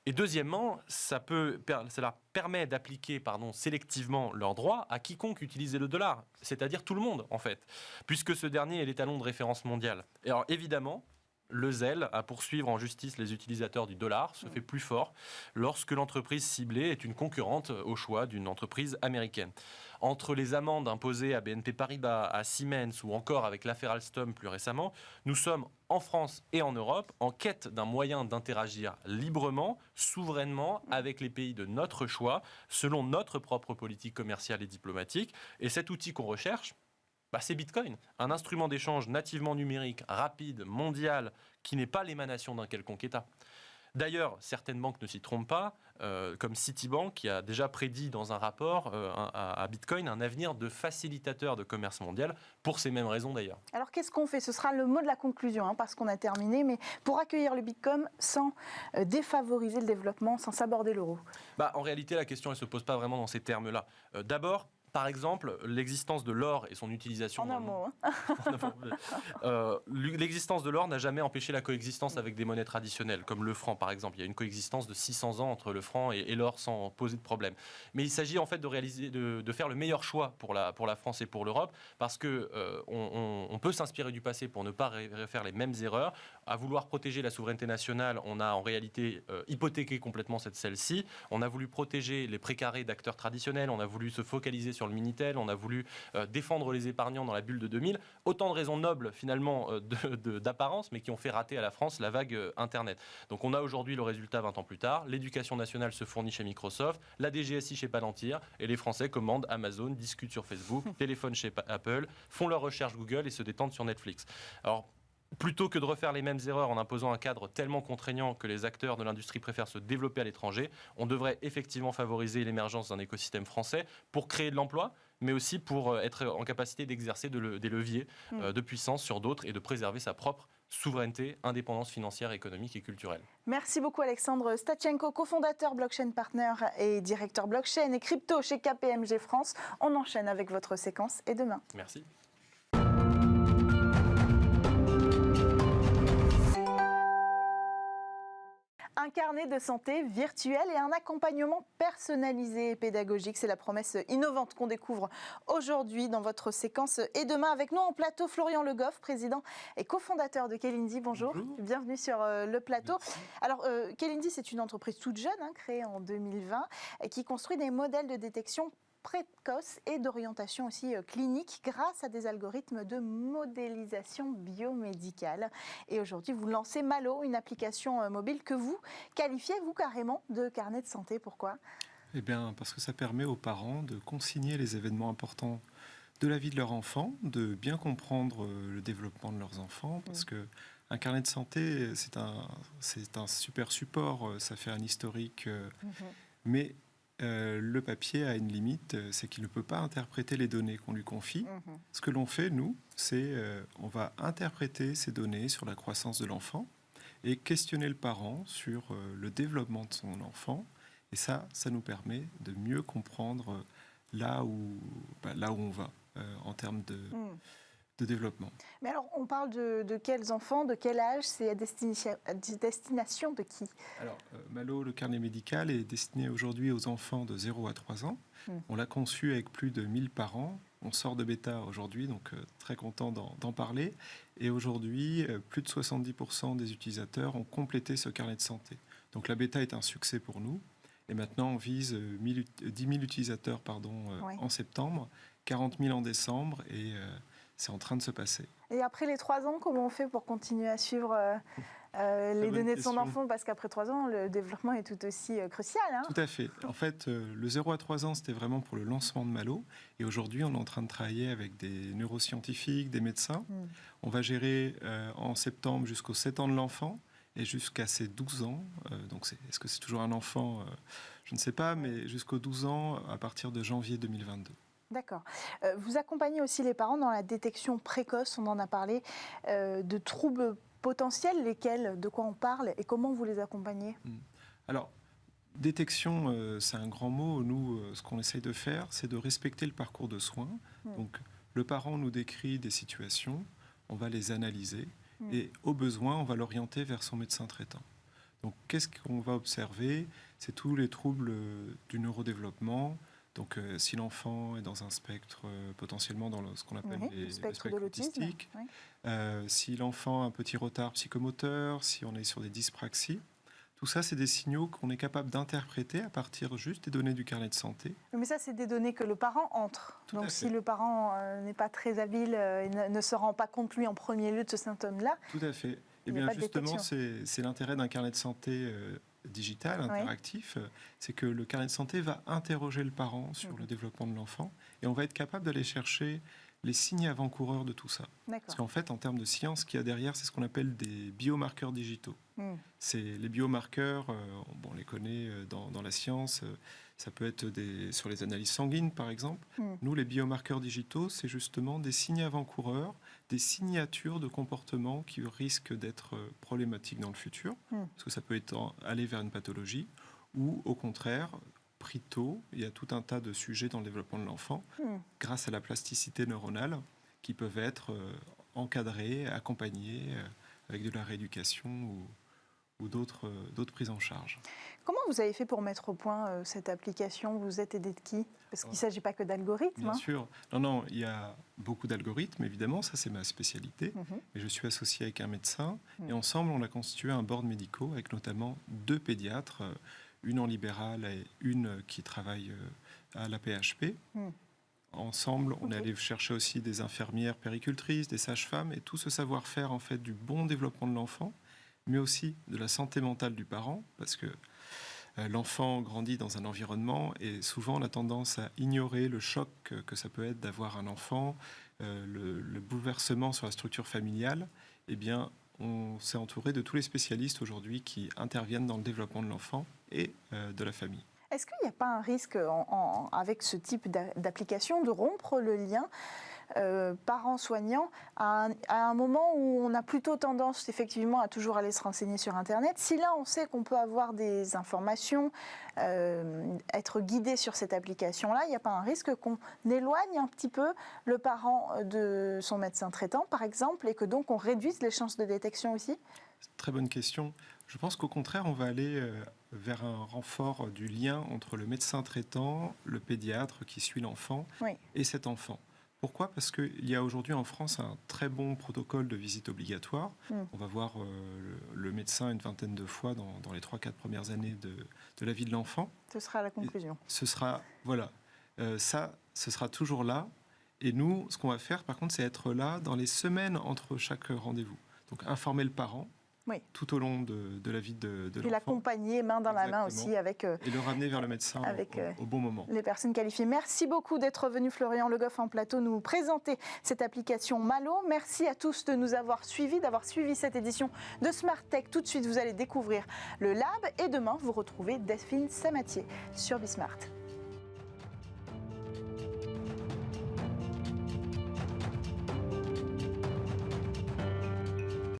Et deuxièmement, cela permet d'appliquer sélectivement leurs droits à quiconque utilise le dollar, c'est-à-dire tout le monde en fait, puisque ce dernier est l'étalon de référence mondial. Et alors évidemment, le zèle à poursuivre en justice les utilisateurs du dollar se fait plus fort lorsque l'entreprise ciblée est une concurrente au choix d'une entreprise américaine. Entre les amendes imposées à BNP Paribas, à Siemens ou encore avec l'affaire Alstom plus récemment, nous sommes en France et en Europe en quête d'un moyen d'interagir librement, souverainement avec les pays de notre choix, selon notre propre politique commerciale et diplomatique. Et cet outil qu'on recherche, c'est Bitcoin, un instrument d'échange nativement numérique, rapide, mondial, qui n'est pas l'émanation d'un quelconque État. D'ailleurs, certaines banques ne s'y trompent pas, comme Citibank, qui a déjà prédit dans un rapport à Bitcoin un avenir de facilitateur de commerce mondial, pour ces mêmes raisons d'ailleurs. Alors qu'est-ce qu'on fait ? Ce sera le mot de la conclusion, parce qu'on a terminé, mais pour accueillir le Bitcoin sans défavoriser le développement, sans saborder l'euro. En réalité, la question ne se pose pas vraiment dans ces termes-là. D'abord, par exemple, l'existence de l'or et son utilisation... En un mot. L'existence de l'or n'a jamais empêché la coexistence avec des monnaies traditionnelles, comme le franc par exemple. Il y a une coexistence de 600 ans entre le franc et l'or sans poser de problème. Mais il s'agit en fait de faire le meilleur choix pour la France et pour l'Europe, parce qu'on peut s'inspirer du passé pour ne pas refaire les mêmes erreurs. À vouloir protéger la souveraineté nationale, on a en réalité hypothéqué complètement celle-ci. On a voulu protéger les précarés d'acteurs traditionnels, on a voulu se focaliser sur le Minitel, on a voulu défendre les épargnants dans la bulle de 2000. Autant de raisons nobles finalement d'apparence, mais qui ont fait rater à la France la vague Internet. Donc on a aujourd'hui le résultat 20 ans plus tard. L'éducation nationale se fournit chez Microsoft, la DGSI chez Palantir, et les Français commandent Amazon, discutent sur Facebook, téléphonent chez Apple, font leurs recherches Google et se détendent sur Netflix. Alors, plutôt que de refaire les mêmes erreurs en imposant un cadre tellement contraignant que les acteurs de l'industrie préfèrent se développer à l'étranger, on devrait effectivement favoriser l'émergence d'un écosystème français pour créer de l'emploi, mais aussi pour être en capacité d'exercer des leviers de puissance sur d'autres et de préserver sa propre souveraineté, indépendance financière, économique et culturelle. Merci beaucoup Alexandre Stachenko, cofondateur Blockchain Partner et directeur blockchain et crypto chez KPMG France. On enchaîne avec votre séquence et demain. Merci. Un carnet de santé virtuel et un accompagnement personnalisé et pédagogique. C'est la promesse innovante qu'on découvre aujourd'hui dans votre séquence et demain. Avec nous en plateau, Florian Le Goff, président et cofondateur de Kelindi. Bonjour. Bienvenue sur le plateau. Merci. Alors, Kelindi, c'est une entreprise toute jeune, créée en 2020, qui construit des modèles de détection précoce et d'orientation aussi clinique grâce à des algorithmes de modélisation biomédicale. Et aujourd'hui, vous lancez Malo, une application mobile que vous qualifiez, vous carrément, de carnet de santé. Pourquoi ? Eh bien, parce que ça permet aux parents de consigner les événements importants de la vie de leur enfant, de bien comprendre le développement de leurs enfants, parce que un carnet de santé, c'est un super support, ça fait un historique, mais le papier a une limite, c'est qu'il ne peut pas interpréter les données qu'on lui confie. Ce que l'on fait, nous, c'est on va interpréter ces données sur la croissance de l'enfant et questionner le parent sur le développement de son enfant. Et ça nous permet de mieux comprendre là où on va en termes de développement. Mais alors, on parle de quels enfants, de quel âge, c'est à destination de qui ? Alors, Malo, le carnet médical, est destiné aujourd'hui aux enfants de 0 à 3 ans. On l'a conçu avec plus de 1000 parents. On sort de bêta aujourd'hui, donc très content d'en parler. Et aujourd'hui, plus de 70% des utilisateurs ont complété ce carnet de santé. Donc la bêta est un succès pour nous. Et maintenant, on vise 10 000 utilisateurs en septembre, 40 000 en décembre, et c'est en train de se passer. Et après les 3 ans, comment on fait pour continuer à suivre les données de son enfant ? Parce qu'après 3 ans, le développement est tout aussi crucial. Tout à fait. En fait, le 0 à 3 ans, c'était vraiment pour le lancement de Malo. Et aujourd'hui, on est en train de travailler avec des neuroscientifiques, des médecins. On va gérer en septembre jusqu'aux 7 ans de l'enfant. et jusqu'à ses 12 ans, donc est-ce que c'est toujours un enfant je ne sais pas, mais jusqu'aux 12 ans à partir de janvier 2022. D'accord. Vous accompagnez aussi les parents dans la détection précoce, on en a parlé, de troubles potentiels, lesquels, de quoi on parle et comment vous les accompagnez? Alors, détection, c'est un grand mot. Nous, ce qu'on essaye de faire, c'est de respecter le parcours de soins. Donc, le parent nous décrit des situations, on va les analyser et au besoin, on va l'orienter vers son médecin traitant. Donc, qu'est-ce qu'on va observer? C'est tous les troubles du neurodéveloppement. Donc, si l'enfant est dans un spectre, potentiellement dans ce qu'on appelle le spectre de l'autisme, autistique, si l'enfant a un petit retard psychomoteur, si on est sur des dyspraxies, tout ça, c'est des signaux qu'on est capable d'interpréter à partir juste des données du carnet de santé. Mais ça, c'est des données que le parent entre. Tout Donc, à si fait. le parent n'est pas très habile et ne se rend pas compte, lui, en premier lieu de ce symptôme-là. Tout à fait. Il Et n'y a bien pas de justement, détection. c'est l'intérêt d'un carnet de santé digital, interactif, c'est que le carnet de santé va interroger le parent sur le développement de l'enfant et on va être capable d'aller chercher les signes avant-coureurs de tout ça. Parce qu'en fait, en termes de science, ce qu'il y a derrière, c'est ce qu'on appelle des biomarqueurs digitaux. C'est les biomarqueurs, on les connaît dans la science, ça peut être sur les analyses sanguines, par exemple. Nous, les biomarqueurs digitaux, c'est justement des signes avant-coureurs, des signatures de comportements qui risquent d'être problématiques dans le futur, parce que ça peut aller vers une pathologie, ou au contraire, pris tôt, il y a tout un tas de sujets dans le développement de l'enfant, grâce à la plasticité neuronale, qui peuvent être encadrés, accompagnés avec de la rééducation ou d'autres prises en charge. Comment vous avez fait pour mettre au point cette application? Vous êtes aidé de qui? Parce qu'il ne s'agit pas que d'algorithmes. Bien sûr. Non, il y a beaucoup d'algorithmes, évidemment, ça c'est ma spécialité. Et je suis associé avec un médecin. Et ensemble, on a constitué un board médicaux avec notamment 2 pédiatres, une en libéral et une qui travaille à la PHP. Ensemble, on est allé chercher aussi des infirmières péricultrices, des sages-femmes, et tout ce savoir-faire en fait du bon développement de l'enfant, mais aussi de la santé mentale du parent, parce que l'enfant grandit dans un environnement et souvent on a tendance à ignorer le choc que ça peut être d'avoir un enfant, le bouleversement sur la structure familiale. Eh bien, on s'est entouré de tous les spécialistes aujourd'hui qui interviennent dans le développement de l'enfant et de la famille. Est-ce qu'il n'y a pas un risque avec ce type d'application de rompre le lien parents-soignants à un moment où on a plutôt tendance effectivement à toujours aller se renseigner sur Internet? Si là on sait qu'on peut avoir des informations, être guidé sur cette application-là, il n'y a pas un risque qu'on éloigne un petit peu le parent de son médecin traitant par exemple et que donc on réduise les chances de détection aussi? Très bonne question. Je pense qu'au contraire, on va aller vers un renfort du lien entre le médecin traitant, le pédiatre qui suit l'enfant et cet enfant. Pourquoi? Parce qu'il y a aujourd'hui en France un très bon protocole de visite obligatoire. On va voir le médecin une vingtaine de fois dans les 3-4 premières années de la vie de l'enfant. Ce sera la conclusion. Ce sera toujours là. Et nous, ce qu'on va faire, par contre, c'est être là dans les semaines entre chaque rendez-vous. Donc, informer le parent tout au long de la vie de l'enfant. Et l'accompagner main dans la main aussi avec... et le ramener vers le médecin au bon moment. Les personnes qualifiées. Merci beaucoup d'être venu, Florian Le Goff, en plateau, nous présenter cette application Malo. Merci à tous de nous avoir suivis, d'avoir suivi cette édition de Smart Tech. Tout de suite, vous allez découvrir le Lab. Et demain, vous retrouvez Delphine Samatier sur Bismart.